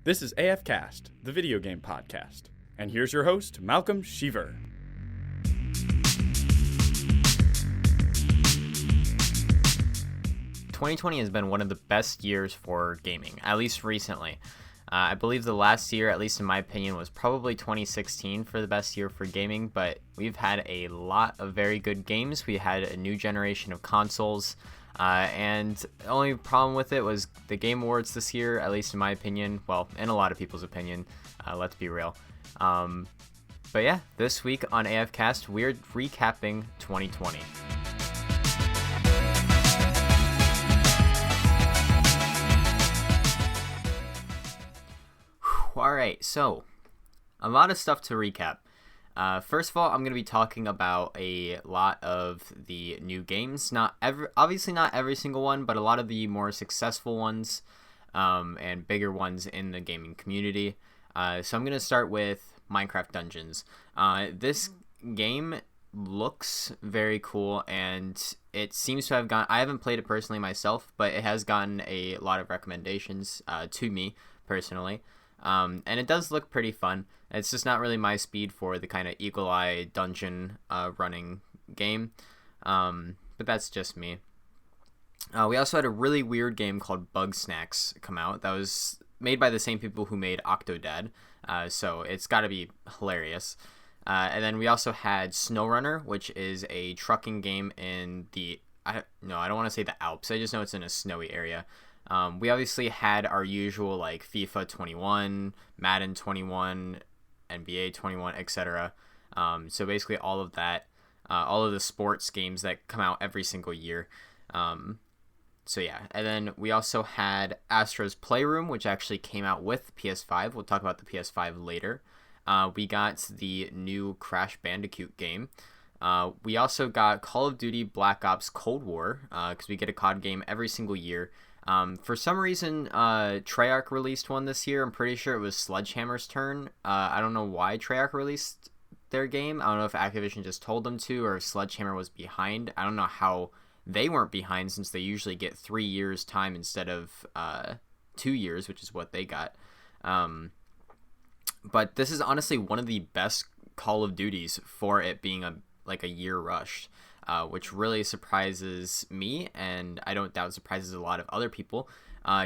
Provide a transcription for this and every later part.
This is AFKast, the video game podcast. And here's your host, Malcolm Sheaver. "2020 has been one of the best years for gaming, at least recently. I believe the last year, at least in my opinion, was probably 2016 for the best year for gaming, but we've had a lot of very good games. We had a new generation of consoles, and the only problem with it was the Game Awards this year, at least in my opinion, well, in a lot of people's opinion, let's be real. But yeah, this week on AFKast, we're recapping 2020. Alright, so a lot of stuff to recap. First of all, I'm going to be talking about a lot of the new games. Obviously not every single one, but a lot of the more successful ones and bigger ones in the gaming community. So I'm going to start with Minecraft Dungeons. This game looks very cool, and it seems to have I haven't played it personally myself, but it has gotten a lot of recommendations to me personally. And it does look pretty fun. It's just not really my speed for the kind of eagle eye dungeon running game, but that's just me. We also had a really weird game called Bug Snacks come out that was made by the same people who made Octodad, so it's got to be hilarious. And then we also had SnowRunner, which is a trucking game in I don't want to say the Alps. I just know it's in a snowy area. We obviously had our usual like FIFA 21, Madden 21, NBA 21, etc. So basically all of that, all of the sports games that come out every single year. So yeah, and then we also had Astro's Playroom, which actually came out with PS5. We'll talk about the PS5 later. We got the new Crash Bandicoot game. We also got Call of Duty Black Ops Cold War, because we get a COD game every single year. For some reason, Treyarch released one this year. I'm pretty sure it was Sledgehammer's turn. I don't know why Treyarch released their game. I don't know if Activision just told them to, or if Sledgehammer was behind. I don't know how they weren't behind, since they usually get 3 years time instead of 2 years, which is what they got. But this is honestly one of the best Call of Duties for it being a year rushed. Which really surprises me, and I don't doubt surprises a lot of other people.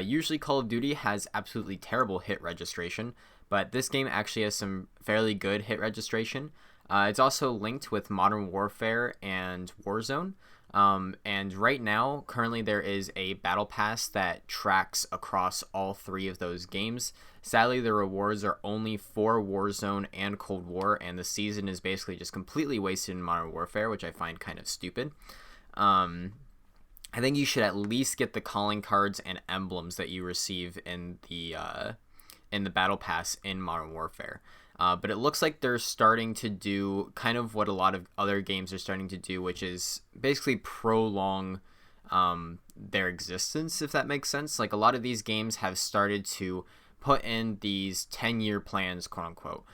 Usually Call of Duty has absolutely terrible hit registration, but this game actually has some fairly good hit registration. It's also linked with Modern Warfare and Warzone. And right now, currently there is a battle pass that tracks across all three of those games. Sadly, the rewards are only for Warzone and Cold War, and the season is basically just completely wasted in Modern Warfare, which I find kind of stupid. I think you should at least get the calling cards and emblems that you receive in the battle pass in Modern Warfare. But it looks like they're starting to do kind of what a lot of other games are starting to do, which is basically prolong their existence, if that makes sense. Like, a lot of these games have started to put in these 10-year plans, quote unquote.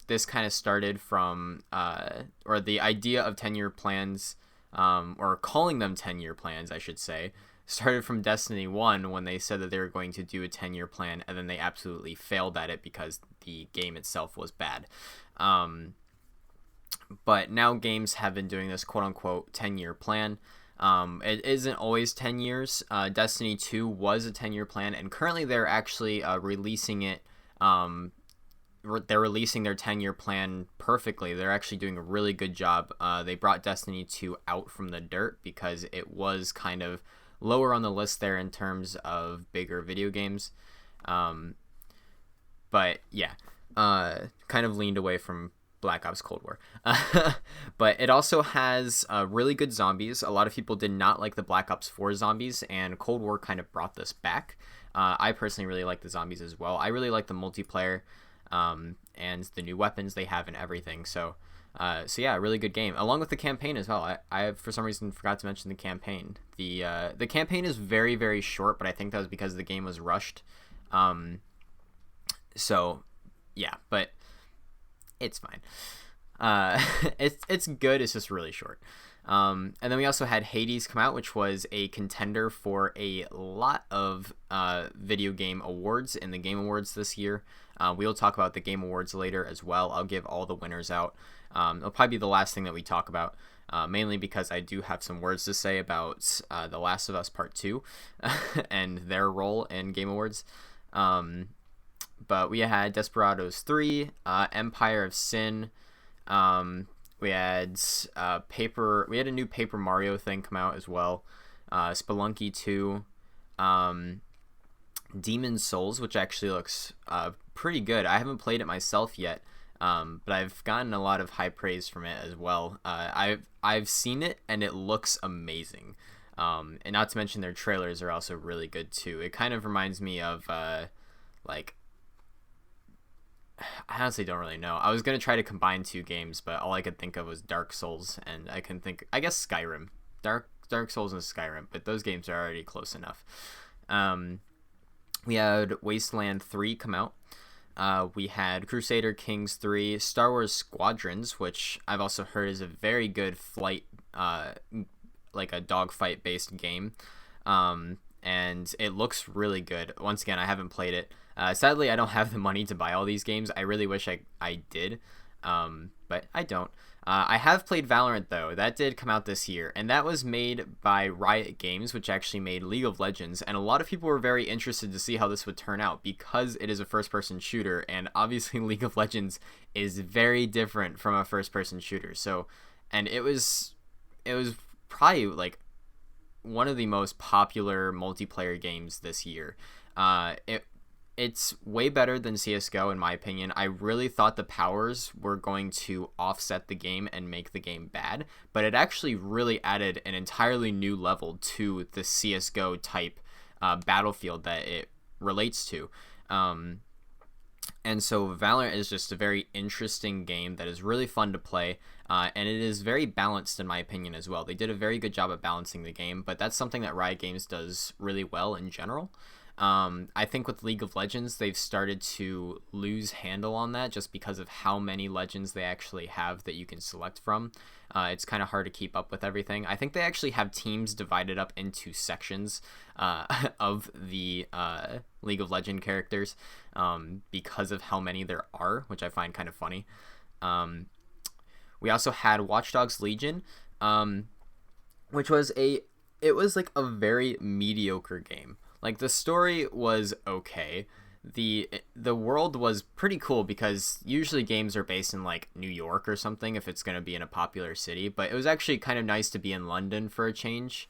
This kind of started from, or the idea of 10-year plans, or calling them 10-year plans, I should say, started from Destiny 1 when they said that they were going to do a 10-year plan, and then they absolutely failed at it because the game itself was bad. But now games have been doing this quote-unquote 10-year plan. It isn't always 10 years. Destiny 2 was a 10-year plan, and currently they're actually releasing it. They're releasing their 10-year plan perfectly. They're actually doing a really good job. They brought Destiny 2 out from the dirt because it was kind of lower on the list there in terms of bigger video games. But yeah, kind of leaned away from Black Ops Cold War. But it also has really good zombies. A lot of people did not like the Black Ops 4 zombies, and Cold War kind of brought this back. I personally really like the zombies as well. I really like the multiplayer and the new weapons they have and everything. So yeah, a really good game, along with the campaign as well. I for some reason forgot to mention the campaign. The campaign is very, very short, but I think that was because the game was rushed. So yeah, but it's fine. It's good. It's just really short. And then we also had Hades come out, which was a contender for a lot of video game awards in the Game Awards this year. We'll talk about the Game Awards later as well. I'll give all the winners out. It'll probably be the last thing that we talk about, mainly because I do have some words to say about The Last of Us Part 2 and their role in Game Awards. But we had Desperados 3, Empire of Sin. We had we had a new Paper Mario thing come out as well. Spelunky 2. Demon's Souls, which actually looks pretty good. I haven't played it myself yet, but I've gotten a lot of high praise from it as well. I've seen it and it looks amazing. And not to mention their trailers are also really good too. It kind of reminds me of like, I honestly don't really know. I was gonna try to combine two games, but all I could think of was Dark Souls, and I guess Skyrim. Dark Souls and Skyrim, but those games are already close enough. We had Wasteland 3 come out. We had Crusader Kings 3, Star Wars Squadrons, which I've also heard is a very good flight, like a dogfight based game. And it looks really good. Once again, I haven't played it. Sadly, I don't have the money to buy all these games. I really wish I did, but I don't. I have played Valorant, though. That did come out this year, and that was made by Riot Games, which actually made League of Legends, and a lot of people were very interested to see how this would turn out because it is a first-person shooter, and obviously League of Legends is very different from a first-person shooter. So, and it was probably like one of the most popular multiplayer games this year. It's way better than CSGO in my opinion. I really thought the powers were going to offset the game and make the game bad, but it actually really added an entirely new level to the CSGO type battlefield that it relates to. And so Valorant is just a very interesting game that is really fun to play, and it is very balanced in my opinion as well. They did a very good job at balancing the game, but that's something that Riot Games does really well in general. I think with League of Legends, they've started to lose handle on that just because of how many legends they actually have that you can select from. It's kind of hard to keep up with everything. I think they actually have teams divided up into sections of the League of Legends characters because of how many there are, which I find kind of funny. We also had Watch Dogs Legion, which was like a very mediocre game. Like, the story was okay. The world was pretty cool because usually games are based in like New York or something if it's going to be in a popular city, but it was actually kind of nice to be in London for a change.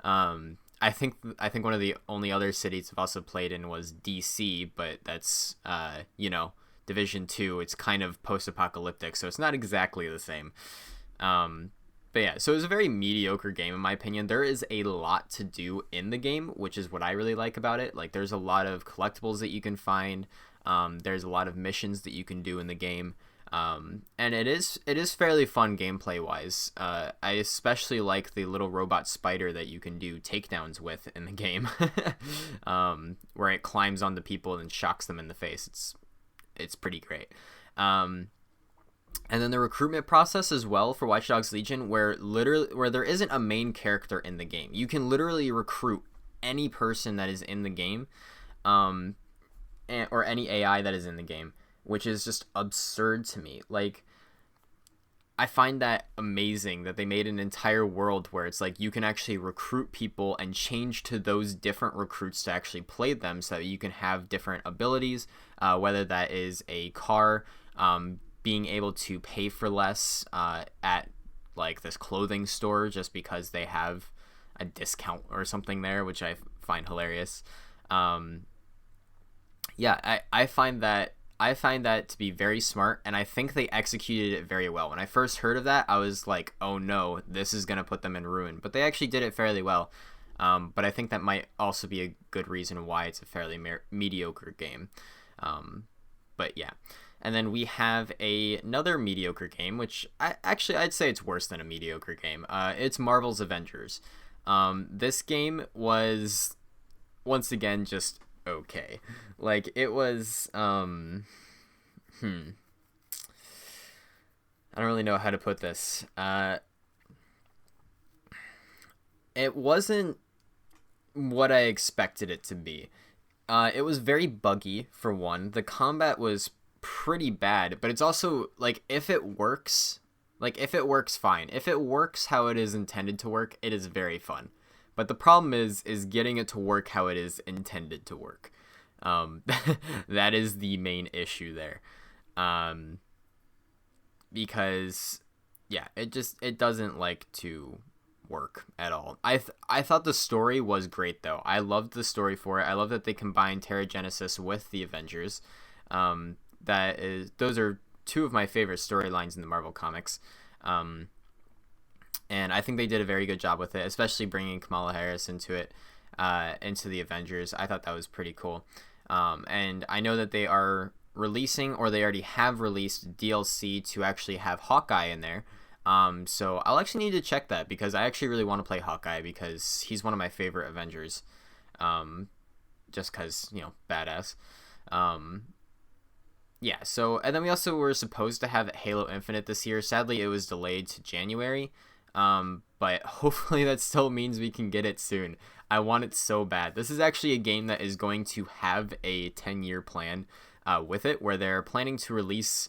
I think one of the only other cities I've also played in was DC, but that's Division 2. It's kind of post-apocalyptic, so it's not exactly the same. But yeah, so it was a very mediocre game in my opinion. There is a lot to do in the game, which is what I really like about it. Like, there's a lot of collectibles that you can find. There's a lot of missions that you can do in the game. And it is fairly fun gameplay wise. I especially like the little robot spider that you can do takedowns with in the game, where it climbs onto people and shocks them in the face. It's pretty great. And then the recruitment process as well for Watch Dogs Legion, where there isn't a main character in the game. You can literally recruit any person that is in the game, or any AI that is in the game, which is just absurd to me. Like, I find that amazing that they made an entire world where it's like you can actually recruit people and change to those different recruits to actually play them so that you can have different abilities, whether that is a car, being able to pay for less at like this clothing store just because they have a discount or something there, which I find hilarious. I find that to be very smart, and I think they executed it very well. When I first heard of that, I was like, oh no, this is gonna put them in ruin, but they actually did it fairly well. But I think that might also be a good reason why it's a fairly mediocre game. But yeah. And then we have another mediocre game, which I'd say it's worse than a mediocre game. It's Marvel's Avengers. This game was, once again, just okay. Like, it was, I don't really know how to put this. it wasn't what I expected it to be. It was very buggy, for one. The combat was pretty bad, but it's also, like, if it works, fine. If it works how it is intended to work, it is very fun. But the problem is getting it to work how it is intended to work. That is the main issue there. Because, yeah, it doesn't like to work at all. I thought the story was great, though. I loved the story for it. I love that they combined Terra Genesis with the Avengers. Those are two of my favorite storylines in the Marvel comics. And I think they did a very good job with it, especially bringing Kamala Harris into it, into the Avengers. I thought that was pretty cool. And I know that they are releasing, or they already have released, DLC to actually have Hawkeye in there. So I'll actually need to check that, because I actually really want to play Hawkeye, because he's one of my favorite Avengers. Just because, badass. Yeah, so, and then we also were supposed to have Halo Infinite this year. Sadly, it was delayed to January. But hopefully that still means we can get it soon. I want it so bad. This is actually a game that is going to have a 10-year plan with it, where they're planning to release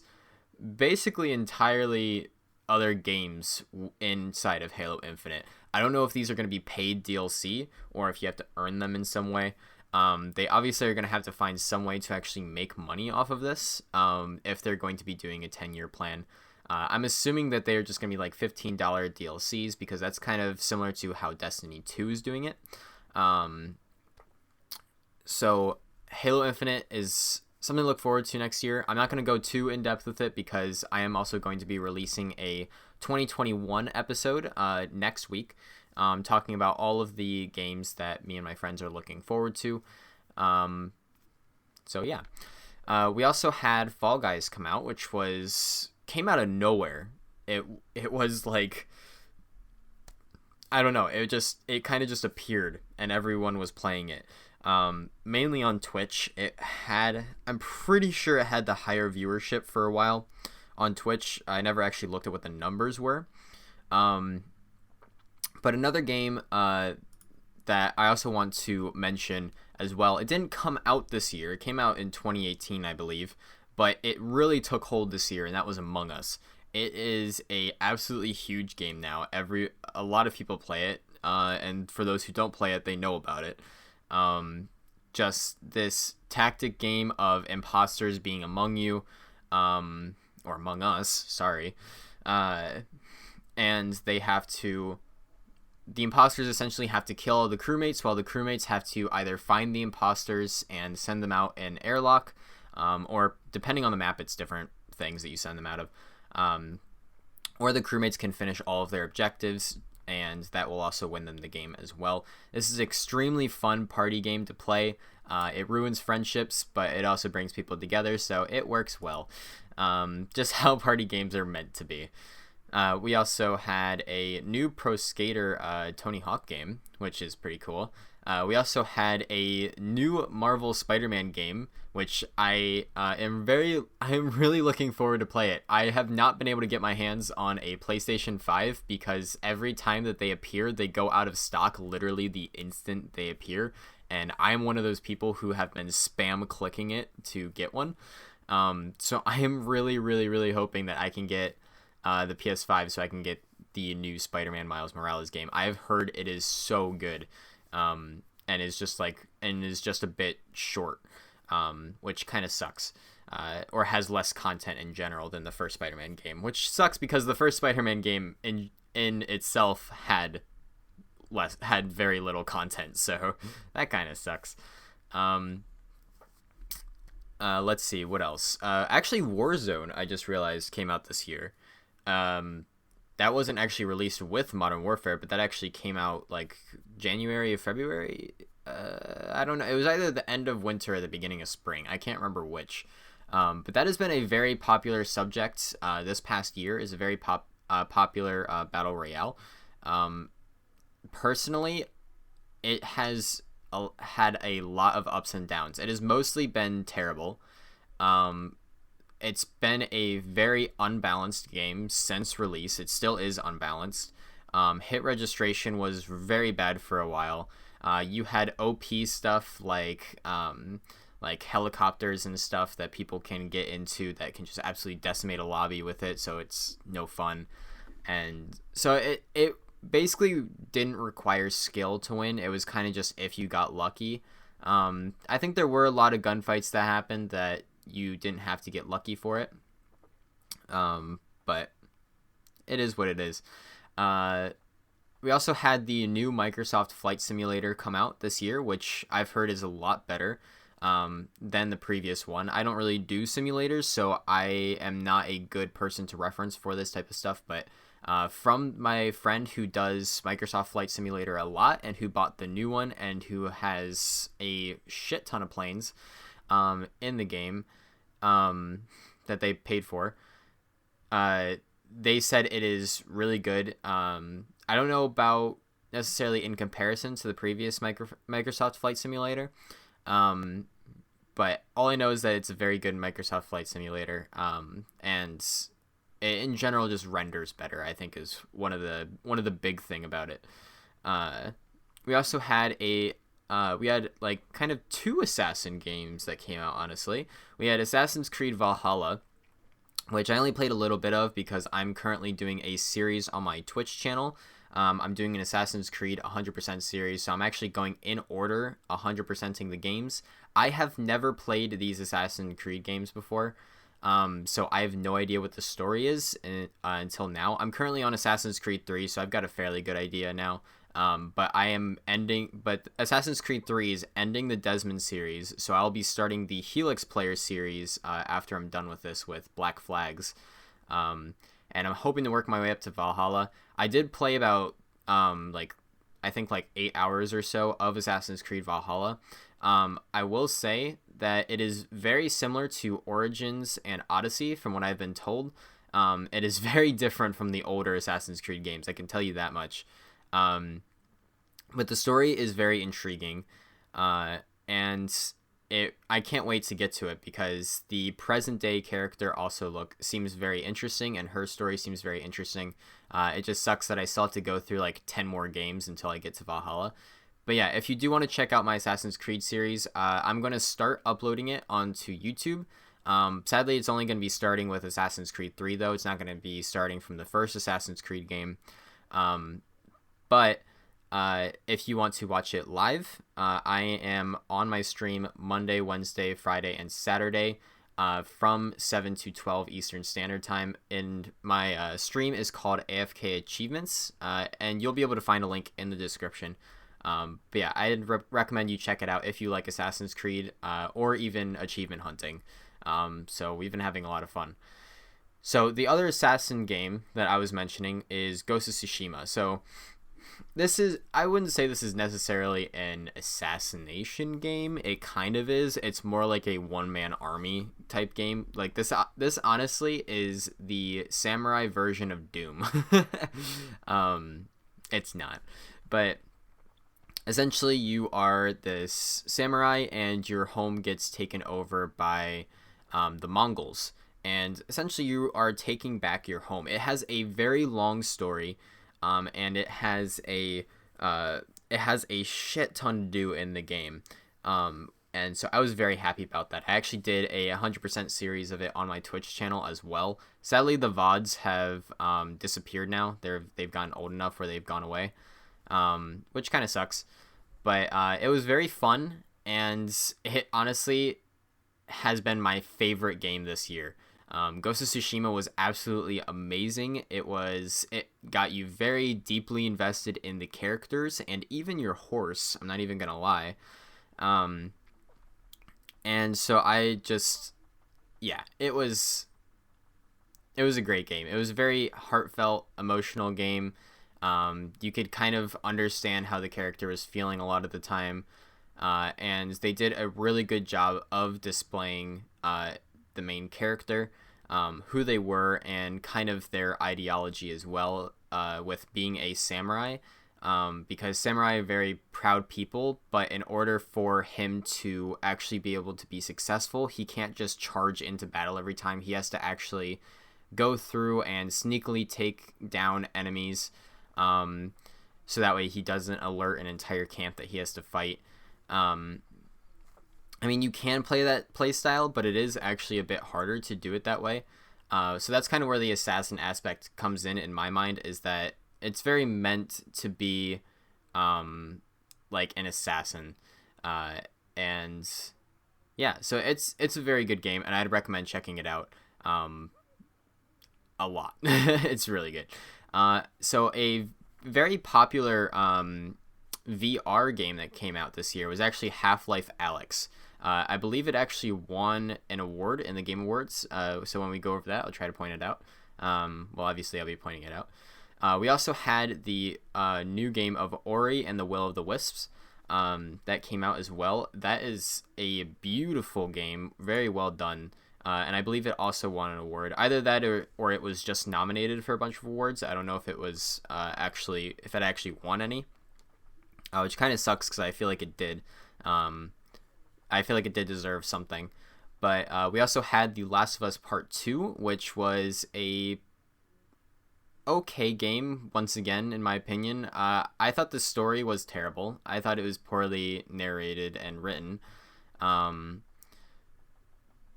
basically entirely other games inside of Halo Infinite. I don't know if these are going to be paid DLC or if you have to earn them in some way. They obviously are going to have to find some way to actually make money off of this if they're going to be doing a 10-year plan. I'm assuming that they're just going to be like $15 DLCs, because that's kind of similar to how Destiny 2 is doing it. So Halo Infinite is something to look forward to next year. I'm not going to go too in-depth with it, because I am also going to be releasing a 2021 episode next week, talking about all of the games that me and my friends are looking forward to. So yeah. We also had Fall Guys come out, which came out of nowhere. It was like, I don't know, it kind of just appeared and everyone was playing it. Mainly on Twitch. I'm pretty sure it had the higher viewership for a while on Twitch. I never actually looked at what the numbers were. But another game that I also want to mention as well, it didn't come out this year. It came out in 2018, I believe, but it really took hold this year, and that was Among Us. It is a absolutely huge game now. A lot of people play it, and for those who don't play it, they know about it. Just this tactic game of imposters being among you, or among us, sorry. And the imposters essentially have to kill the crewmates, while the crewmates have to either find the imposters and send them out in airlock, or depending on the map, it's different things that you send them out of. Or the crewmates can finish all of their objectives, and that will also win them the game as well. This is an extremely fun party game to play. It ruins friendships, but it also brings people together, so it works well. Just how party games are meant to be. We also had a new Pro Skater Tony Hawk game, which is pretty cool. We also had a new Marvel Spider-Man game, which I am really looking forward to play it. I have not been able to get my hands on a PlayStation 5 because every time that they appear, they go out of stock literally the instant they appear. And I'm one of those people who have been spam clicking it to get one. So I am really hoping that I can get the PS5 so I can get the new Spider-Man Miles Morales game. I've heard it is so good. And is just a bit short, which kind of sucks, or has less content in general than the first Spider-Man game, which sucks because the first Spider-Man game in itself had very little content, so that kind of sucks. Let's see what else. Actually, Warzone, I just realized, came out this year. That wasn't actually released with Modern Warfare, but that actually came out like January or February. I don't know. It was either the end of winter or the beginning of spring. I can't remember which. But that has been a very popular subject this past year. Is a very popular battle royale. Personally, it has had a lot of ups and downs. It has mostly been terrible. It's been a very unbalanced game since release. It still is unbalanced. Hit registration was very bad for a while. You had OP stuff like helicopters and stuff that people can get into that can just absolutely decimate a lobby with it, so it's no fun. And so it basically didn't require skill to win. It was kind of just if you got lucky. I think there were a lot of gunfights that happened that you didn't have to get lucky for it. But it is what it is. We also had the new Microsoft Flight Simulator come out this year, which I've heard is a lot better than the previous one. I don't really do simulators, so I am not a good person to reference for this type of stuff, but from my friend who does Microsoft Flight Simulator a lot and who bought the new one and who has a shit ton of planes in the game that they paid for, they said it is really good. I don't know about necessarily in comparison to the previous Microsoft Flight Simulator, but all I know is that it's a very good Microsoft Flight Simulator, and it in general just renders better, I think, is one of the big thing about it. We also had we had like kind of two Assassin games that came out, honestly. We had Assassin's Creed Valhalla, which I only played a little bit of because I'm currently doing a series on my Twitch channel. I'm doing an Assassin's Creed 100% series, so I'm actually going in order, 100%ing the games. I have never played these Assassin's Creed games before, so I have no idea what the story is until now. I'm currently on Assassin's Creed 3, so I've got a fairly good idea now. But Assassin's Creed 3 is ending the Desmond series, so I'll be starting the Helix player series after I'm done with this with Black Flags. And I'm hoping to work my way up to Valhalla. I did play about I think 8 hours or so of Assassin's Creed Valhalla. I will say that it is very similar to Origins and Odyssey from what I've been told. It is very different from the older Assassin's Creed games, I can tell you that much. But the story is very intriguing, and I can't wait to get to it because the present day character also seems very interesting, and her story seems very interesting. It just sucks that I still have to go through 10 more games until I get to Valhalla. But yeah, if you do want to check out my Assassin's Creed series, I'm going to start uploading it onto YouTube. Sadly, it's only going to be starting with Assassin's Creed 3, though. It's not going to be starting from the first Assassin's Creed game. But if you want to watch it live, I am on my stream Monday, Wednesday, Friday, and Saturday from 7 to 12 Eastern Standard Time. And my stream is called AFK Achievements, and you'll be able to find a link in the description. But yeah, I'd recommend you check it out if you like Assassin's Creed or even achievement hunting. So we've been having a lot of fun. So the other Assassin game that I was mentioning is Ghost of Tsushima. So I wouldn't say this is necessarily an assassination game. It kind of is. It's more like a one-man army type game. This honestly is the samurai version of Doom. It's not. But essentially you are this samurai and your home gets taken over by the Mongols. And essentially you are taking back your home. It has a very long story. And it has a shit ton to do in the game, and so I was very happy about that. I actually did a 100% series of it on my Twitch channel as well. Sadly, the VODs have disappeared now. They've gotten old enough where they've gone away, which kind of sucks. But it was very fun, and it honestly has been my favorite game this year. Ghost of Tsushima was absolutely amazing. It got you very deeply invested in the characters and even your horse. I'm not even gonna lie. And so it was a great game. It was a very heartfelt, emotional game. You could kind of understand how the character was feeling a lot of the time. And they did a really good job of displaying the main character, who they were, and kind of their ideology as well, with being a samurai, because samurai are very proud people, but in order for him to actually be able to be successful, he can't just charge into battle every time. He has to actually go through and sneakily take down enemies, So that way he doesn't alert an entire camp that he has to fight. I mean, you can play that play style, but it is actually a bit harder to do it that way. So that's kind of where the assassin aspect comes in my mind, is that it's very meant to be like an assassin. And yeah, so it's a very good game, and I'd recommend checking it out a lot. It's really good. So a very popular VR game that came out this year was actually Half-Life Alyx. I believe it actually won an award in the Game Awards. So when we go over that, I'll try to point it out. Well, obviously, I'll be pointing it out. We also had the new game of Ori and the Will of the Wisps that came out as well. That is a beautiful game, very well done. And I believe it also won an award. Either that or it was just nominated for a bunch of awards. I don't know if it was if it actually won any, which kind of sucks because I feel like it did. I feel like it did deserve something. But we also had The Last of Us Part 2, which was a okay game, once again, in my opinion. I thought the story was terrible. I thought it was poorly narrated and written.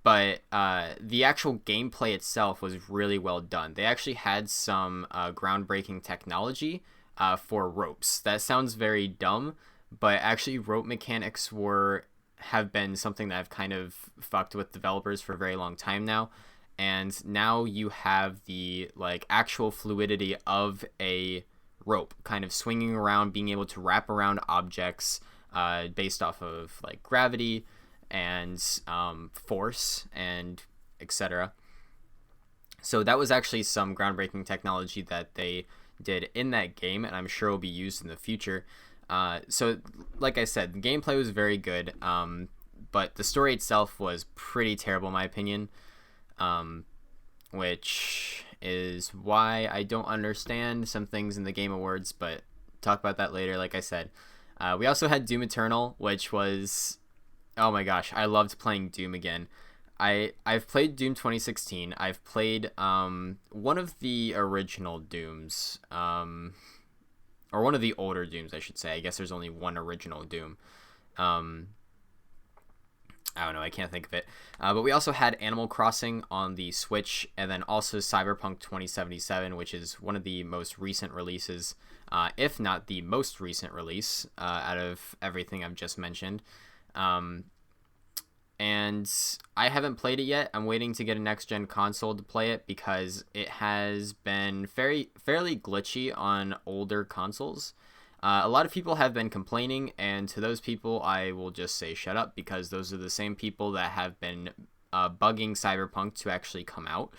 But the actual gameplay itself was really well done. They actually had some groundbreaking technology for ropes. That sounds very dumb, but actually rope mechanics have been something that I've kind of fucked with developers for a very long time now. And now you have the like actual fluidity of a rope kind of swinging around, being able to wrap around objects based off of like gravity and force and etc. So that was actually some groundbreaking technology that they did in that game, and I'm sure will be used in the future. So like I said, the gameplay was very good, but the story itself was pretty terrible in my opinion, which is why I don't understand some things in the Game Awards, but talk about that later. Like I said, we also had Doom Eternal, which was, oh my gosh, I loved playing Doom again. I've played Doom 2016. I've played one of the original Dooms, or one of the older Dooms, I should say. I guess there's only one original Doom. I don't know, I can't think of it. But we also had Animal Crossing on the Switch, and then also Cyberpunk 2077, which is one of the most recent releases, if not the most recent release out of everything I've just mentioned. And I haven't played it yet. I'm waiting to get a next-gen console to play it because it has been fairly glitchy on older consoles. A lot of people have been complaining, and to those people, I will just say shut up, because those are the same people that have been bugging Cyberpunk to actually come out.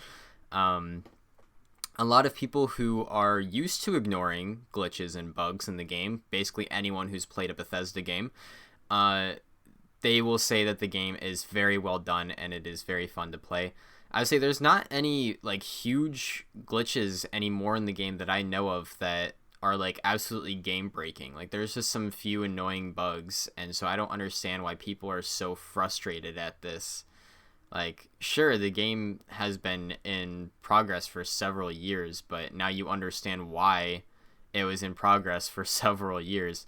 A lot of people who are used to ignoring glitches and bugs in the game, basically anyone who's played a Bethesda game, they will say that the game is very well done and it is very fun to play. I would say there's not any like huge glitches anymore in the game that I know of that are like absolutely game breaking. Like there's just some few annoying bugs, and so I don't understand why people are so frustrated at this. Like, sure, the game has been in progress for several years, but now you understand why it was in progress for several years.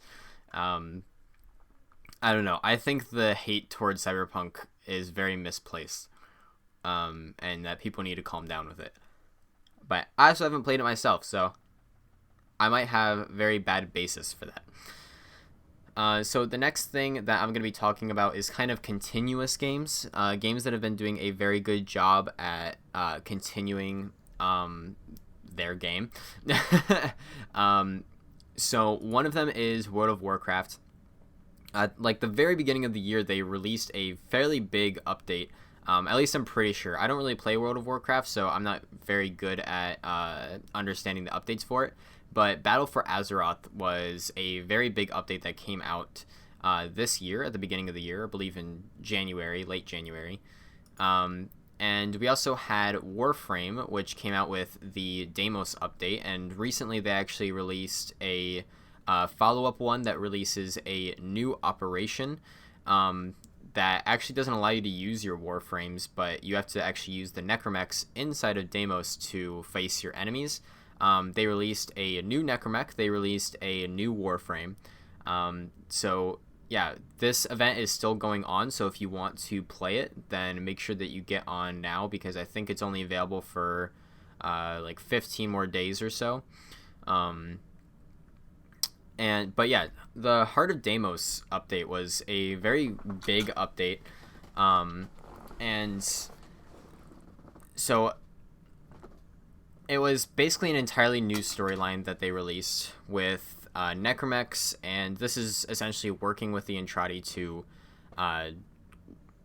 I don't know. I think the hate towards Cyberpunk is very misplaced, and that people need to calm down with it. But I also haven't played it myself, so I might have very bad basis for that. So the next thing that I'm going to be talking about is kind of continuous games, games that have been doing a very good job at continuing their game. So one of them is World of Warcraft. Like the very beginning of the year, they released a fairly big update. At least I'm pretty sure. I don't really play World of Warcraft, so I'm not very good at understanding the updates for it. But Battle for Azeroth was a very big update that came out this year, at the beginning of the year, I believe in January, late January. And we also had Warframe, which came out with the Deimos update, and recently they actually released a follow-up one that releases a new operation that actually doesn't allow you to use your Warframes, but you have to actually use the Necromechs inside of Deimos to face your enemies. They released a new Necromech. They released a new Warframe. So yeah, this event is still going on. So if you want to play it, then make sure that you get on now, because I think it's only available for like 15 more days or so. But yeah, the Heart of Deimos update was a very big update. And so it was basically an entirely new storyline that they released with Necromechs, and this is essentially working with the Entrati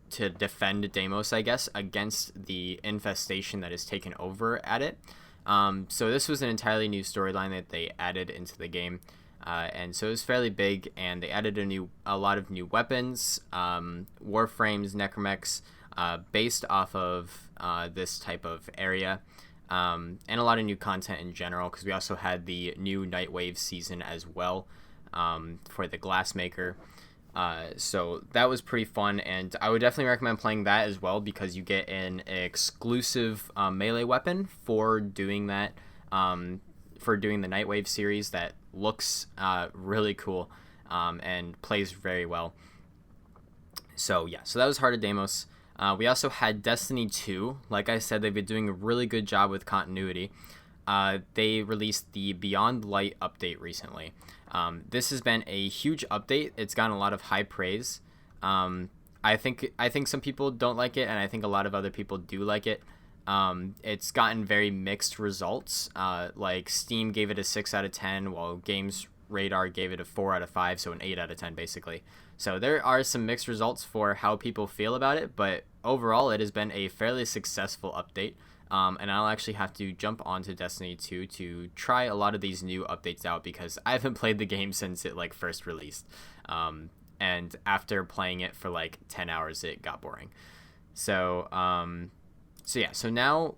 to defend Deimos, I guess, against the infestation that is taken over at it. So this was an entirely new storyline that they added into the game. And so it was fairly big, and they added a lot of new weapons, warframes, necromechs, based off of this type of area, and a lot of new content in general, because we also had the new Nightwave season as well, for the Glassmaker. So that was pretty fun, and I would definitely recommend playing that as well, because you get an exclusive melee weapon for doing that, for doing the Nightwave series that looks really cool, and plays very well. So yeah, so that was Heart of Deimos. We also had Destiny 2. Like I said, they've been doing a really good job with continuity. They released the Beyond Light update recently. This has been a huge update. It's gotten a lot of high praise. I think some people don't like it, and I think a lot of other people do like it. It's gotten very mixed results. Like Steam gave it a 6 out of 10, while Games Radar gave it a 4 out of 5, so an 8 out of 10 basically. So there are some mixed results for how people feel about it, but overall it has been a fairly successful update. And I'll actually have to jump onto Destiny 2 to try a lot of these new updates out, because I haven't played the game since it like first released. And after playing it for like 10 hours, it got boring. So now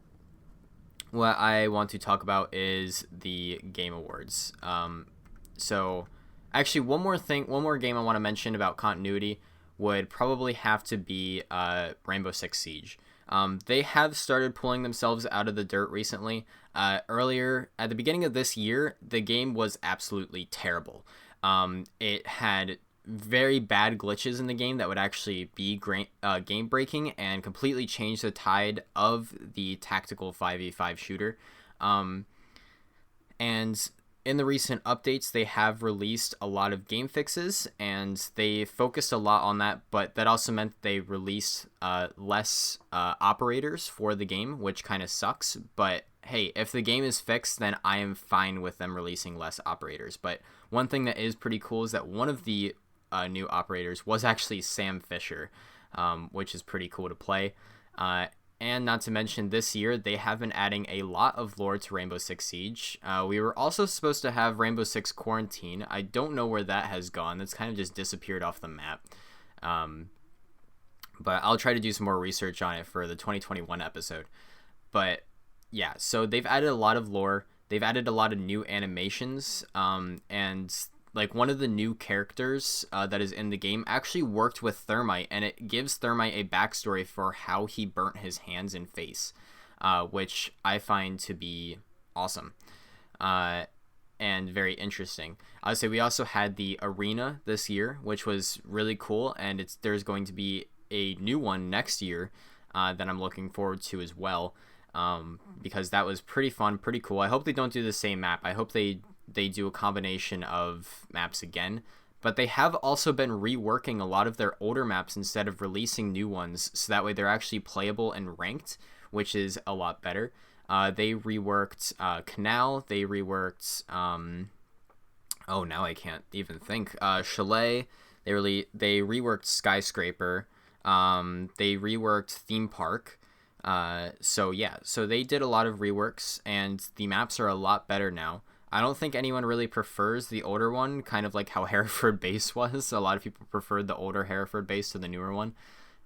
what I want to talk about is the Game Awards. So actually one more game I want to mention about continuity would probably have to be Rainbow Six Siege. They have started pulling themselves out of the dirt recently. Earlier, at the beginning of this year, the game was absolutely terrible. It had very bad glitches in the game that would actually be game breaking and completely change the tide of the tactical 5v5 shooter. And in the recent updates, they have released a lot of game fixes, and they focused a lot on that, but that also meant they released less operators for the game, which kind of sucks. But hey, if the game is fixed, then I am fine with them releasing less operators. But one thing that is pretty cool is that one of the new operators was actually Sam Fisher, which is pretty cool to play. And not to mention, this year they have been adding a lot of lore to Rainbow Six Siege. We were also supposed to have Rainbow Six Quarantine. I don't know where that has gone. That's kind of just disappeared off the map. But I'll try to do some more research on it for the 2021 episode. But yeah, so they've added a lot of lore. They've added a lot of new animations. And like one of the new characters that is in the game actually worked with Thermite, and it gives Thermite a backstory for how he burnt his hands and face, which I find to be awesome and very interesting. I would say we also had the arena this year, which was really cool, and there's going to be a new one next year that I'm looking forward to as well, because that was pretty fun, pretty cool. I hope they don't do the same map. I hope they do a combination of maps again, but they have also been reworking a lot of their older maps instead of releasing new ones, so that way they're actually playable and ranked, which is a lot better. They reworked Canal, they reworked now I can't even think, Chalet, they reworked Skyscraper, they reworked Theme Park. So they did a lot of reworks, and the maps are a lot better now. I don't think anyone really prefers the older one, kind of like how Hereford Base was. A lot of people preferred the older Hereford Base to the newer one.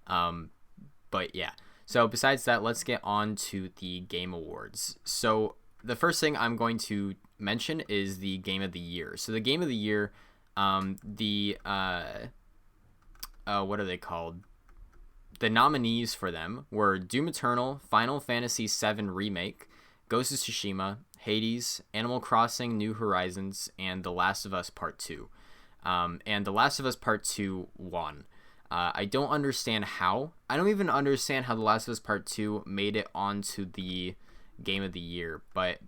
But yeah. So besides that, let's get on to the Game Awards. So the first thing I'm going to mention is the Game of the Year. So the Game of the Year, what are they called? The nominees for them were Doom Eternal, Final Fantasy VII Remake, Ghost of Tsushima, Hades, Animal Crossing: New Horizons, and The Last of Us Part 2. And The Last of Us Part 2 won. I don't understand how. I don't even understand how The Last of Us Part 2 made it onto the Game of the Year. But,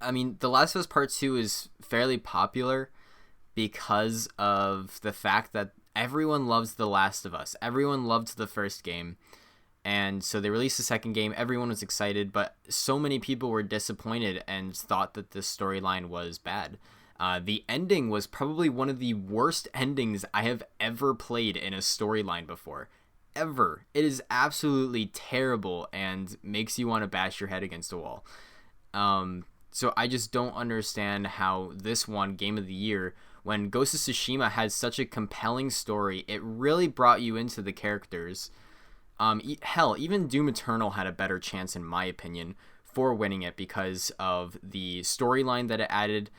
I mean, The Last of Us Part 2 is fairly popular because of the fact that everyone loves The Last of Us. Everyone loved the first game. And so they released the second game. Everyone was excited, but so many people were disappointed and thought that the storyline was bad. The ending was probably one of the worst endings I have ever played in a storyline before. Ever. It is absolutely terrible and makes you want to bash your head against a wall. So I just don't understand how this won Game of the Year when Ghost of Tsushima had such a compelling story. It really brought you into the characters. Hell, even Doom Eternal had a better chance, in my opinion, for winning it because of the storyline that it added.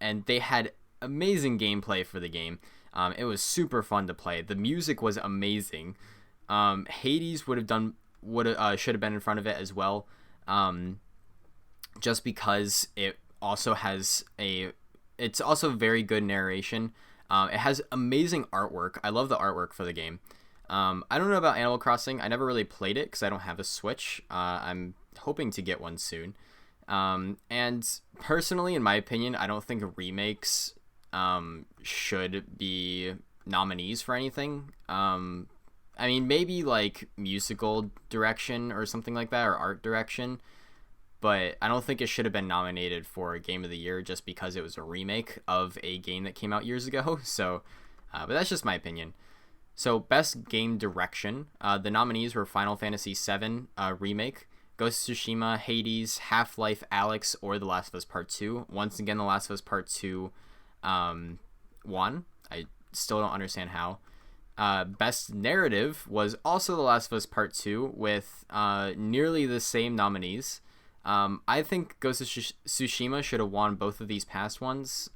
And they had amazing gameplay for the game. It was super fun to play. The music was amazing. Hades should have been in front of it as well. Just because it also has it's also very good narration. It has amazing artwork. I love the artwork for the game. I don't know about Animal Crossing. I never really played it because I don't have a Switch. I'm hoping to get one soon. And personally, in my opinion, I don't think remakes should be nominees for anything. I mean, maybe like musical direction or something like that, or art direction. But I don't think it should have been nominated for Game of the Year just because it was a remake of a game that came out years ago. So, but that's just my opinion. So, Best Game Direction. The nominees were Final Fantasy VII Remake, Ghost of Tsushima, Hades, Half-Life Alyx, or The Last of Us Part 2. Once again, The Last of Us Part 2 won. I still don't understand how. Best Narrative was also The Last of Us Part 2 with nearly the same nominees. I think Ghost of Tsushima should have won both of these past ones.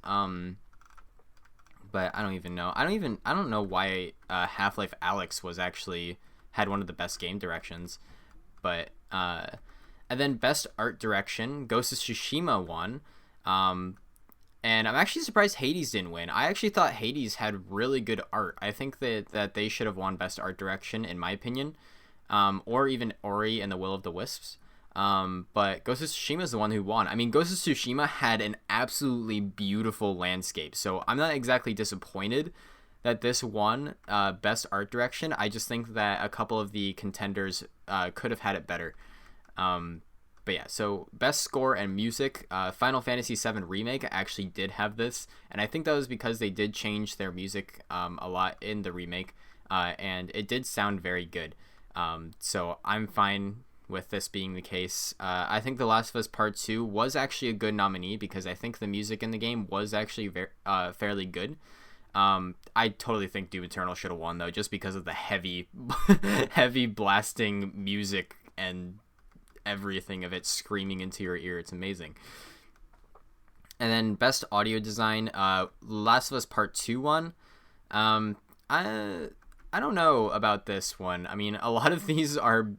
But I don't even know. I don't know why Half-Life Alyx had one of the best game directions. But and then Best Art Direction, Ghost of Tsushima won. And I'm actually surprised Hades didn't win. I actually thought Hades had really good art. I think that they should have won Best Art Direction, in my opinion. Or even Ori and the Will of the Wisps. But Ghost of Tsushima is the one who won. I mean, Ghost of Tsushima had an absolutely beautiful landscape. So I'm not exactly disappointed that this won Best Art Direction. I just think that a couple of the contenders could have had it better. But yeah, so Best Score and Music, Final Fantasy VII Remake actually did have this. And I think that was because they did change their music a lot in the remake. And it did sound very good. So I'm fine with this being the case. I think The Last of Us Part 2 was actually a good nominee because I think the music in the game was actually fairly good. I totally think Doom Eternal should have won, though, just because of the heavy blasting music and everything of it screaming into your ear. It's amazing. And then Best Audio Design, Last of Us Part 2 won. I don't know about this one. I mean, a lot of these are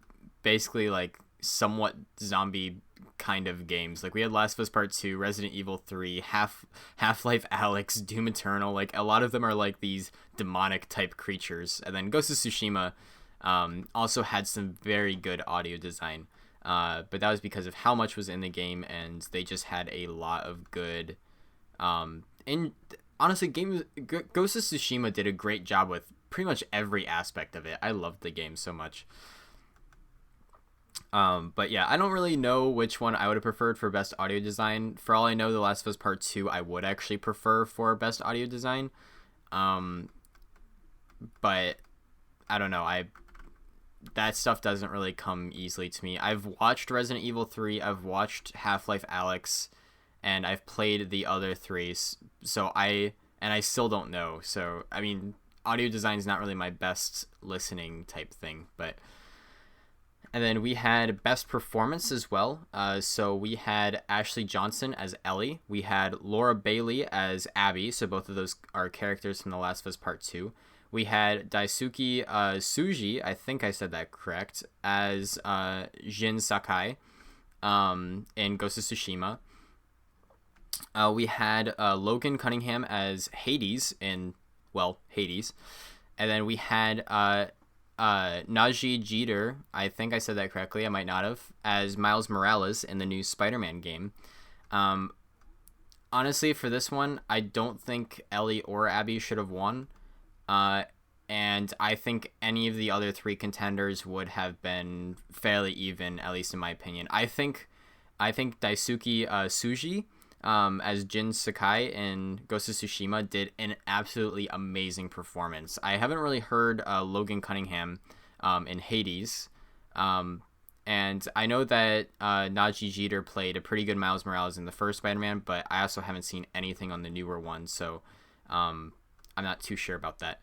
basically like somewhat zombie kind of games. Like we had Last of Us Part 2, Resident Evil 3, Half-Life Alyx, Doom Eternal. Like a lot of them are like these demonic type creatures. And then Ghost of Tsushima also had some very good audio design. But that was because of how much was in the game, and they just had a lot of good honestly, Ghost of Tsushima did a great job with pretty much every aspect of it. I loved the game so much. But yeah, I don't really know which one I would have preferred for Best Audio Design. For all I know, The Last of Us Part 2 I would actually prefer for Best Audio Design. But I don't know. That stuff doesn't really come easily to me. I've watched Resident Evil 3, I've watched Half-Life Alyx, and I've played the other three, so I still don't know. So, I mean, audio design is not really my best listening type thing, but... And then we had Best Performance as well. So we had Ashley Johnson as Ellie. We had Laura Bailey as Abby. So both of those are characters from The Last of Us Part 2. We had Daisuke Tsuji, I think I said that correct, as Jin Sakai in Ghost of Tsushima. We had Logan Cunningham as Hades in, well, Hades. And then we had Najee Jeter, I think I said that correctly, I might not have, as Miles Morales in the new Spider-Man game. Honestly, for this one, I don't think Ellie or Abby should have won. And I think any of the other three contenders would have been fairly even, at least in my opinion. I think Daisuke Tsuji, as Jin Sakai in Ghost of Tsushima, did an absolutely amazing performance. I haven't really heard Logan Cunningham in Hades. And I know that Najee Jeter played a pretty good Miles Morales in the first Spider-Man, but I also haven't seen anything on the newer one, so I'm not too sure about that.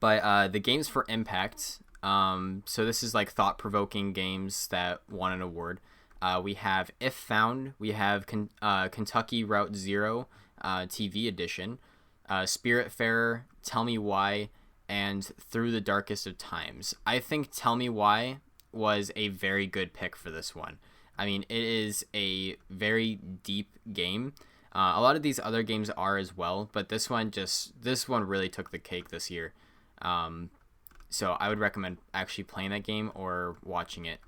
But the games for Impact, so this is like thought-provoking games that won an award. We have If Found, we have Kentucky Route Zero TV edition, Spiritfarer, Tell Me Why, and Through the Darkest of Times. I think Tell Me Why was a very good pick for this one. I mean, it is a very deep game. A lot of these other games are as well, but this one really took the cake this year. So I would recommend actually playing that game or watching it.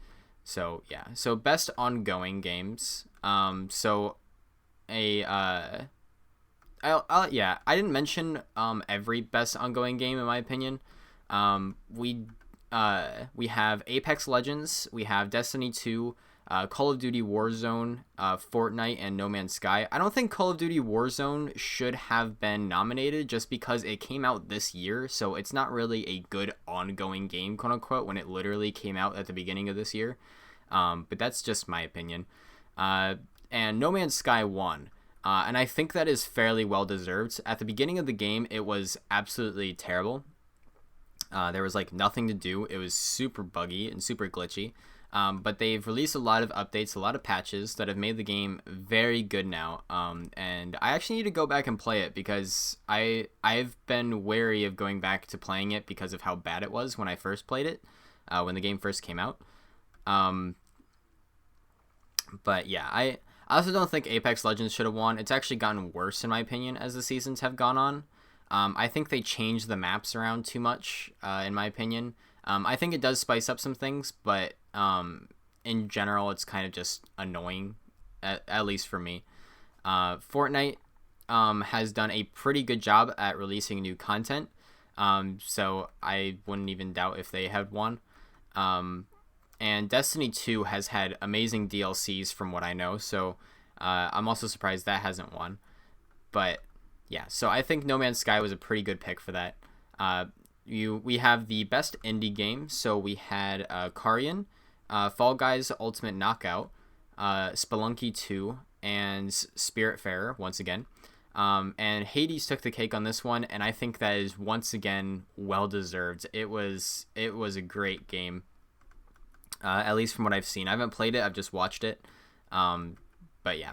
So yeah, so best ongoing games. I didn't mention every best ongoing game in my opinion. We have Apex Legends, we have Destiny 2, Call of Duty Warzone, Fortnite, and No Man's Sky. I don't think Call of Duty Warzone should have been nominated just because it came out this year, so it's not really a good ongoing game, quote unquote, when it literally came out at the beginning of this year. But that's just my opinion. And No Man's Sky won. And I think that is fairly well deserved. At the beginning of the game, it was absolutely terrible. There was like nothing to do. It was super buggy and super glitchy. But they've released a lot of updates, a lot of patches that have made the game very good now. And I actually need to go back and play it because I've been wary of going back to playing it because of how bad it was when I first played it, when the game first came out. But yeah, I also don't think Apex Legends should have won. It's actually gotten worse in my opinion as the seasons have gone on. I think they changed the maps around too much, in my opinion. I think it does spice up some things, but in general, it's kind of just annoying, at least for me. Fortnite has done a pretty good job at releasing new content, so I wouldn't even doubt if they had won. And Destiny 2 has had amazing DLCs from what I know, so I'm also surprised that hasn't won. But yeah, so I think No Man's Sky was a pretty good pick for that. We have the best indie game, so we had Carrion, Fall Guys Ultimate Knockout, Spelunky 2, and Spiritfarer once again. And Hades took the cake on this one, and I think that is once again well deserved. It was a great game, at least from what I've seen. I haven't played it; I've just watched it. But yeah.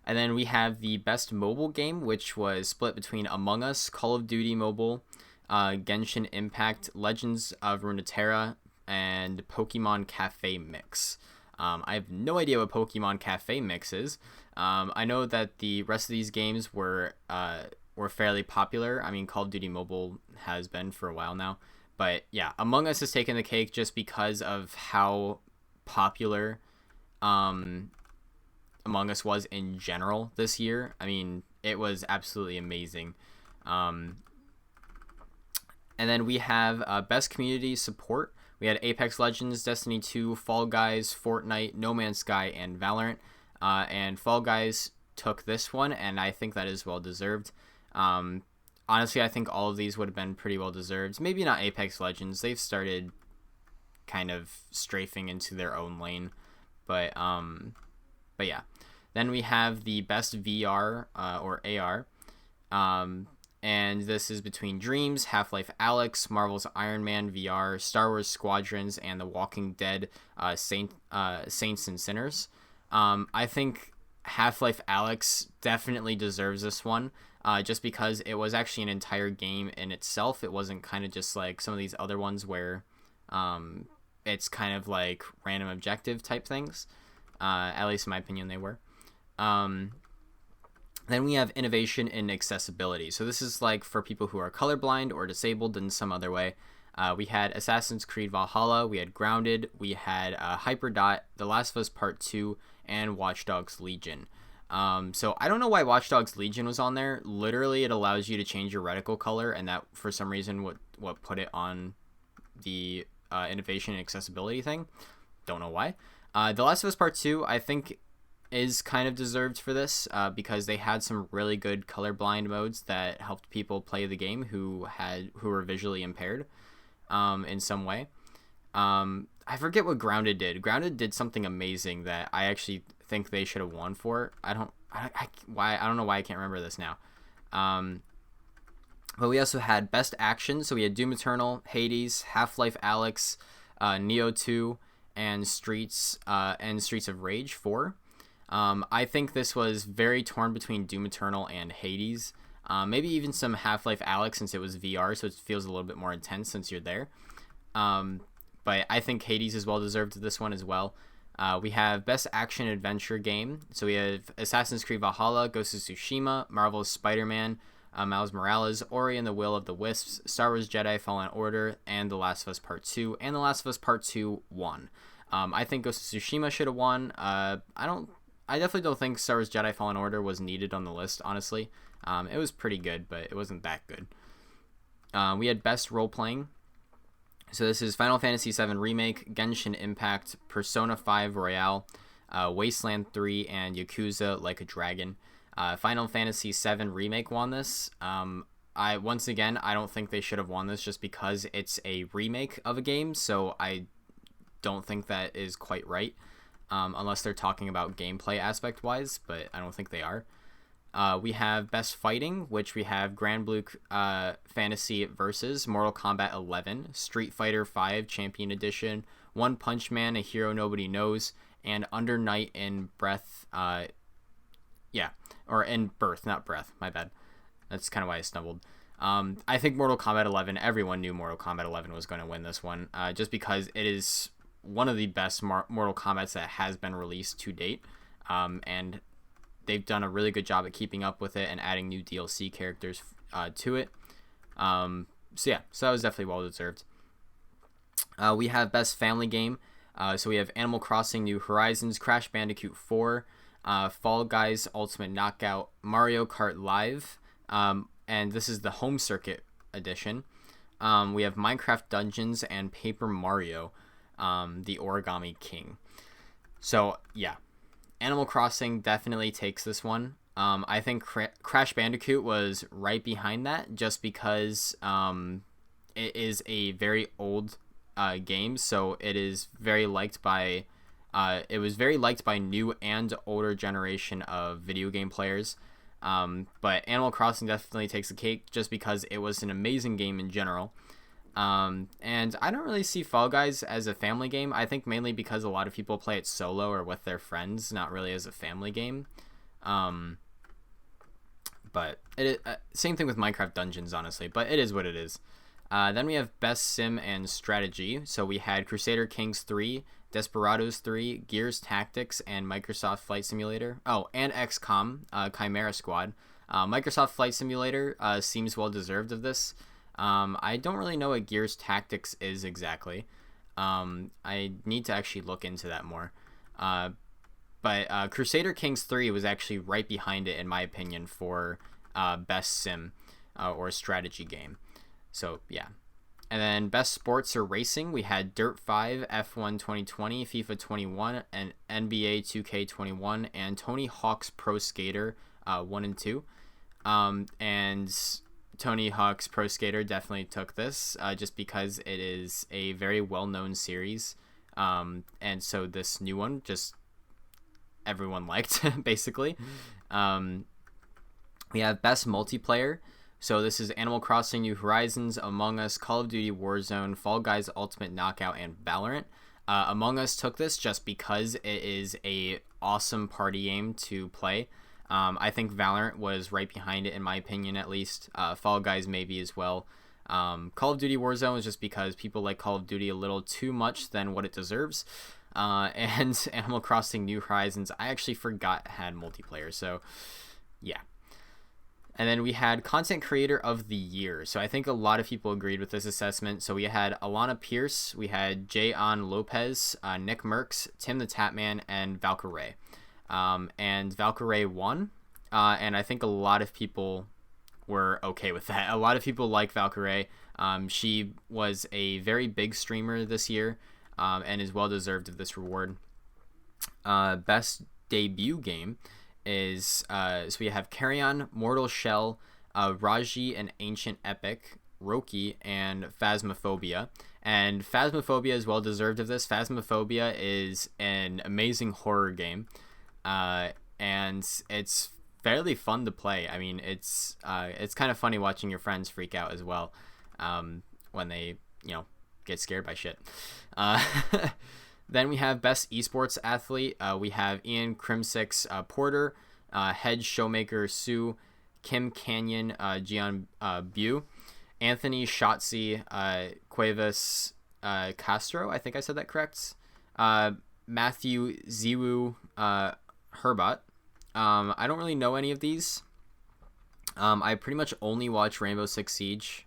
And then we have the best mobile game, which was split between Among Us, Call of Duty Mobile, Genshin Impact, Legends of Runeterra, and Pokemon Cafe Mix. I have no idea what Pokemon Cafe Mix is. I know that the rest of these games were fairly popular. I mean, Call of Duty Mobile has been for a while now. But yeah, Among Us has taken the cake just because of how popular Among Us was in general this year. I mean, it was absolutely amazing. And then we have best community support. We had Apex Legends, Destiny 2, Fall Guys, Fortnite, No Man's Sky, and Valorant. And Fall Guys took this one, and I think that is well deserved. Honestly, I think all of these would have been pretty well deserved. Maybe not Apex Legends. They've started kind of strafing into their own lane. But yeah. Then we have the best VR or AR. And this is between Dreams, Half-Life Alyx, Marvel's Iron Man VR, Star Wars Squadrons, and The Walking Dead Saints and Sinners. I think Half-Life Alyx definitely deserves this one. just because it was actually an entire game in itself. It wasn't kind of just like some of these other ones where it's kind of like random objective type things. At least in my opinion, they were. Then we have innovation in accessibility. So this is like for people who are colorblind or disabled in some other way. We had Assassin's Creed Valhalla, we had Grounded, we had Hyperdot, The Last of Us Part 2, and Watch Dogs Legion. So I don't know why Watch Dogs Legion was on there. Literally, it allows you to change your reticle color, and that for some reason what put it on the innovation and accessibility thing. Don't know why. The Last of Us Part 2, I think, is kind of deserved for this because they had some really good colorblind modes that helped people play the game who were visually impaired in some way. I forget what Grounded did. Grounded did something amazing that I actually think they should have won for. I don't know why I can't remember this now. But we also had Best Action, so we had Doom Eternal, Hades, Half-Life Alyx, Neo 2, and Streets of Rage 4. I think this was very torn between Doom Eternal and Hades. Maybe even some Half-Life Alyx since it was VR, so it feels a little bit more intense since you're there. But I think Hades is well deserved to this one as well. We have Best Action Adventure Game. So we have Assassin's Creed Valhalla, Ghost of Tsushima, Marvel's Spider-Man, Miles Morales, Ori and the Will of the Wisps, Star Wars Jedi Fallen Order, and The Last of Us Part 2. And The Last of Us Part 2 won. I think Ghost of Tsushima should have won. I definitely don't think Star Wars Jedi Fallen Order was needed on the list, honestly. It was pretty good, but it wasn't that good. We had Best Role Playing. So this is Final Fantasy VII Remake, Genshin Impact, Persona 5 Royale, Wasteland 3, and Yakuza Like a Dragon. Final Fantasy VII Remake won this. I don't think they should have won this just because it's a remake of a game, so I don't think that is quite right. Unless they're talking about gameplay aspect wise, but I don't think they are. We have Best Fighting, which we have Grand Blue Fantasy vs. Mortal Kombat 11, Street Fighter V Champion Edition, One Punch Man, A Hero Nobody Knows, and Under Night in Breath. In Birth, not Breath. My bad. That's kind of why I stumbled. I think Mortal Kombat 11. Everyone knew Mortal Kombat 11 was going to win this one, just because it is one of the best Mortal Kombats that has been released to date, and they've done a really good job at keeping up with it and adding new DLC characters to it. So that was definitely well deserved. We have Best Family Game. So we have Animal Crossing New Horizons, Crash Bandicoot 4, Fall Guys Ultimate Knockout, Mario Kart Live, and this is the Home Circuit edition. We have Minecraft Dungeons and Paper Mario, the Origami King. So yeah, Animal Crossing definitely takes this one. I think Crash Bandicoot was right behind that just because it is a very old game, so it is very liked by new and older generation of video game players. But Animal Crossing definitely takes the cake just because it was an amazing game in general. And I don't really see Fall Guys as a family game. I think mainly because a lot of people play it solo or with their friends, not really as a family game. But same thing with Minecraft Dungeons, honestly, but it is what it is. Then we have Best Sim and Strategy. So we had Crusader Kings 3, Desperados 3, Gears Tactics, and Microsoft Flight Simulator. Oh, and XCOM, Chimera Squad. Microsoft Flight Simulator seems well deserved of this. I don't really know what Gears Tactics is exactly. I need to actually look into that more. But Crusader Kings 3 was actually right behind it, in my opinion, for Best Sim or Strategy Game. So, yeah. And then Best Sports or Racing, we had Dirt 5, F1 2020, FIFA 21, and NBA 2K21, and Tony Hawk's Pro Skater 1 and 2. And Tony Hawk's Pro Skater definitely took this just because it is a very well-known series. And so this new one, just everyone liked, basically. We have Best Multiplayer. So this is Animal Crossing New Horizons, Among Us, Call of Duty Warzone, Fall Guys Ultimate Knockout, and Valorant. Among Us took this just because it is a awesome party game to play. I think Valorant was right behind it, in my opinion, at least. Fall Guys maybe as well. Call of Duty Warzone is just because people like Call of Duty a little too much than what it deserves. And Animal Crossing New Horizons, I actually forgot had multiplayer, so yeah. And then we had Content Creator of the Year. So I think a lot of people agreed with this assessment. So we had Alana Pierce, we had Jayon Lopez, Nick Merckx, Tim the Tatman, and Valkyrae. And Valkyrae won. And I think a lot of people were okay with that. A lot of people like Valkyrae. She was a very big streamer this year, and is well deserved of this reward. Best debut game is so we have Carrion, Mortal Shell, Raji and Ancient Epic, Roki, and Phasmophobia. And Phasmophobia is well deserved of this. Phasmophobia is an amazing horror game, and it's fairly fun to play. I mean, it's kind of funny watching your friends freak out as well, when they get scared by shit. Then we have Best Esports Athlete. We have Ian Crimsix Porter, Head Showmaker Sue, Kim Canyon Gian Bu, Anthony Shotzi Cuevas Castro. I think I said that correct. Matthew Ziwu Herbat. I don't really know any of these. I pretty much only watch Rainbow Six Siege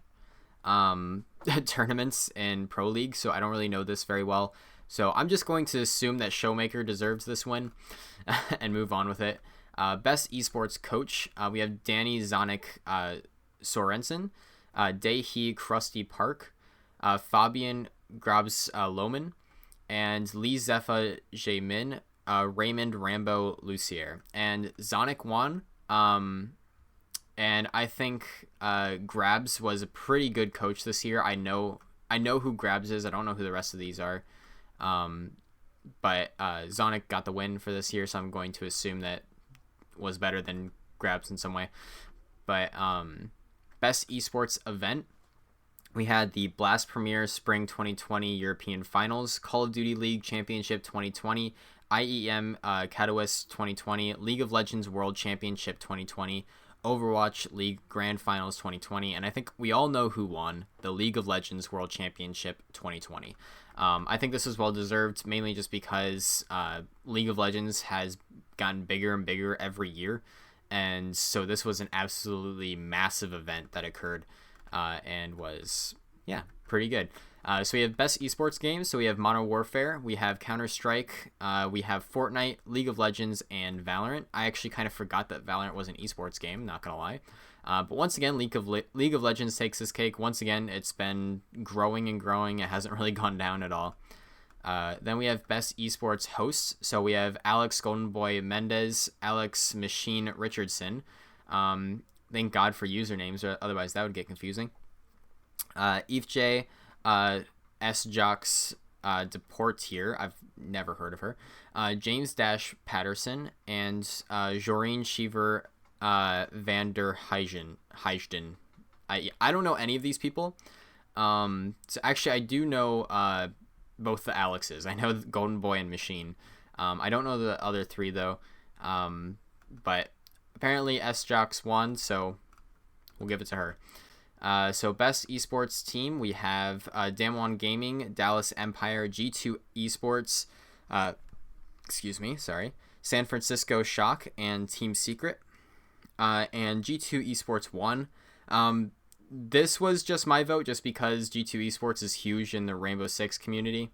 tournaments in Pro League, so I don't really know this very well. So I'm just going to assume that Showmaker deserves this win and move on with it. Best Esports Coach, we have Danny Zonic Sorensen, Daehee Krusty Park, Fabian Grabs Lohman, and Lee Zepha Jamin, Raymond Rambo Lucier. And Zonic won, and I think Grabs was a pretty good coach this year. I know who Grabs is. I don't know who the rest of these are. But Zonic got the win for this year, so I'm going to assume that was better than Grabs in some way. But Best Esports Event, we had the Blast Premier Spring 2020 European Finals, Call of Duty League Championship 2020, IEM Katowice 2020, League of Legends World Championship 2020, Overwatch League Grand Finals 2020, and I think we all know who won the League of Legends World Championship 2020. I think this was well deserved, mainly just because League of Legends has gotten bigger and bigger every year, and so this was an absolutely massive event that occurred, and was pretty good. So we have Best Esports Games. So we have Modern Warfare, we have Counter-Strike, we have Fortnite, League of Legends, and Valorant. I actually kind of forgot that Valorant was an esports game, not gonna lie. But once again, League of Legends takes this cake. Once again, it's been growing and growing. It hasn't really gone down at all. Then we have Best Esports Hosts. So we have Alex Goldenboy Mendez, Alex Machine Richardson. Thank God for usernames, or otherwise that would get confusing. Eve S. Jocks Deportier, I've never heard of her. James Dash Patterson, and Joreen Shiver Vander Heijden. I don't know any of these people. So actually, I do know both the Alexes. I know Golden Boy and Machine. I don't know the other three though. But apparently S. Jocks won, so we'll give it to her. So Best Esports Team, we have Damwon Gaming, Dallas Empire, G2 Esports, San Francisco Shock, and Team Secret. And G2 Esports won. This was just my vote, just because G2 Esports is huge in the Rainbow Six community.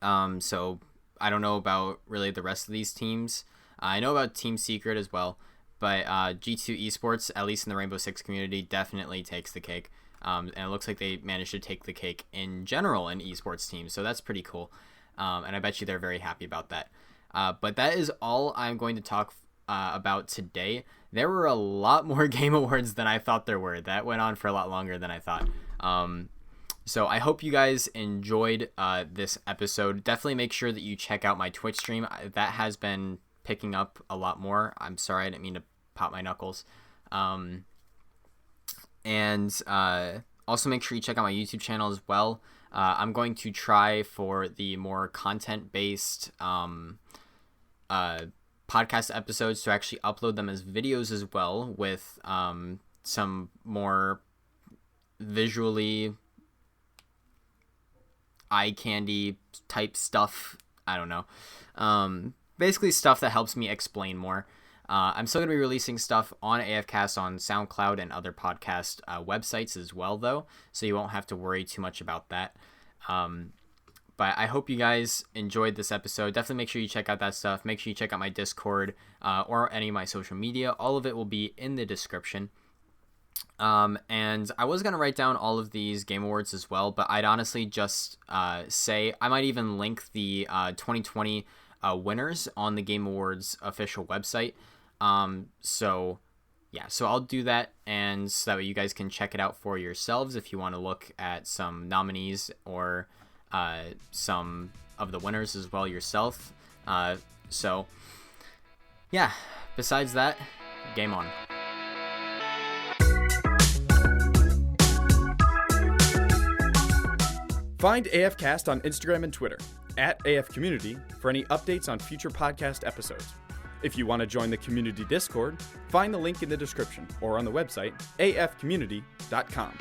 So I don't know about really the rest of these teams. I know about Team Secret as well. But G2 Esports, at least in the Rainbow Six community, definitely takes the cake. And it looks like they managed to take the cake in general in esports teams. So that's pretty cool. And I bet you they're very happy about that. But that is all I'm going to talk about today. There were a lot more game awards than I thought there were. That went on for a lot longer than I thought. So I hope you guys enjoyed this episode. Definitely make sure that you check out my Twitch stream. That has been picking up a lot more. I'm sorry, I didn't mean to pop my knuckles. And also make sure you check out my YouTube channel as well. I'm going to try for the more content-based podcast episodes to actually upload them as videos as well, with some more visually eye candy type stuff. I don't know. Basically stuff that helps me explain more. I'm still going to be releasing stuff on AFKast on SoundCloud and other podcast websites as well, though, so you won't have to worry too much about that. But I hope you guys enjoyed this episode. Definitely make sure you check out that stuff. Make sure you check out my Discord or any of my social media. All of it will be in the description. And I was going to write down all of these Game Awards as well, but I'd honestly just say I might even link the 2020 winners on the Game Awards official website. So I'll do that, and so that way you guys can check it out for yourselves if you want to look at some nominees or some of the winners as well yourself. Besides that, game on. Find AFKast on Instagram and Twitter, @AFCommunity, for any updates on future podcast episodes. If you want to join the community Discord, find the link in the description or on the website, afcommunity.com.